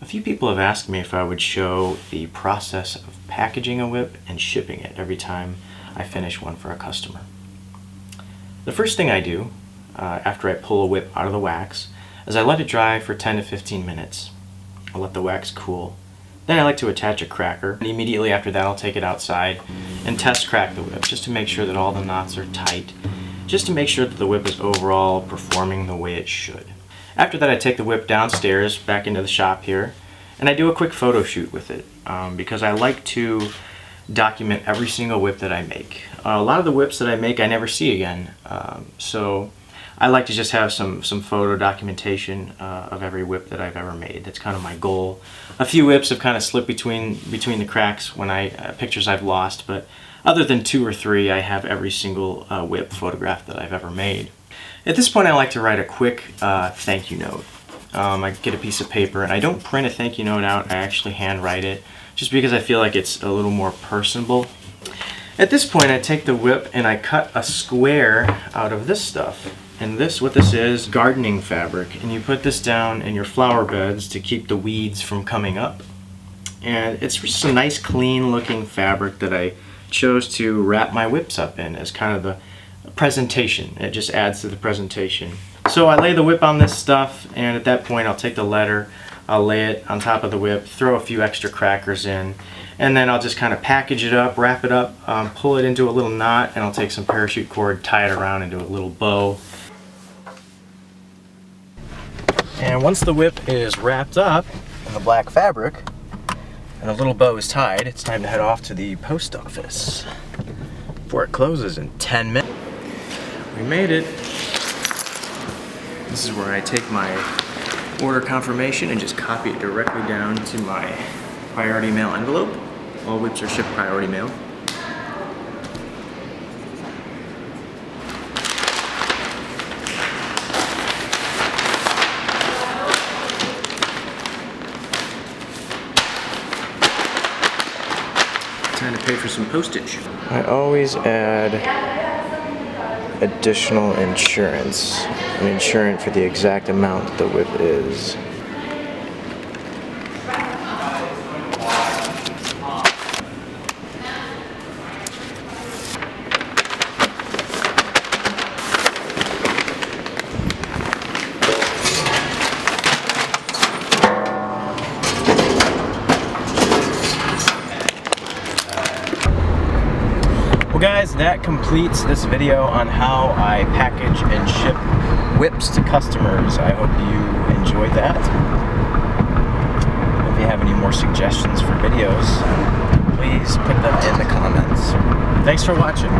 A few people have asked me if I would show the process of packaging a whip and shipping it every time I finish one for a customer. The first thing I do after I pull a whip out of the wax is I let it dry for 10 to 15 minutes. I'll let the wax cool. Then I like to attach a cracker, and immediately after that I'll take it outside and test crack the whip just to make sure that all the knots are tight, just to make sure that the whip is overall performing the way it should. After that I take the whip downstairs back into the shop here and I do a quick photo shoot with it because I like to document every single whip that I make. A lot of the whips that I make I never see again, so I like to just have some photo documentation of every whip that I've ever made. That's kind of my goal. A few whips have kind of slipped between the cracks when pictures I've lost, but other than 2 or 3, I have every single whip photographed that I've ever made. At this point I like to write a quick thank you note. I get a piece of paper and I don't print a thank you note out, I actually handwrite it just because I feel like it's a little more personable. At this point I take the whip and I cut a square out of this stuff. And what this is gardening fabric, and you put this down in your flower beds to keep the weeds from coming up. And it's just a nice clean looking fabric that I chose to wrap my whips up in as kind of the presentation. It just adds to the presentation. So I lay the whip on this stuff, and at that point I'll take the letter, I'll lay it on top of the whip, throw a few extra crackers in, and then I'll just kind of package it up, wrap it up, pull it into a little knot, and I'll take some parachute cord, tie it around into a little bow. And once the whip is wrapped up in the black fabric and the little bow is tied, it's time to head off to the post office before it closes in 10 minutes. We made it. This is where I take my order confirmation and just copy it directly down to my priority mail envelope. All whips are shipped priority mail. Time to pay for some postage. I always add additional insurance, an insurance for the exact amount the whip is. Guys, that completes this video on how I package and ship whips to customers. I hope you enjoyed that. If you have any more suggestions for videos, please put them in the comments. Thanks for watching.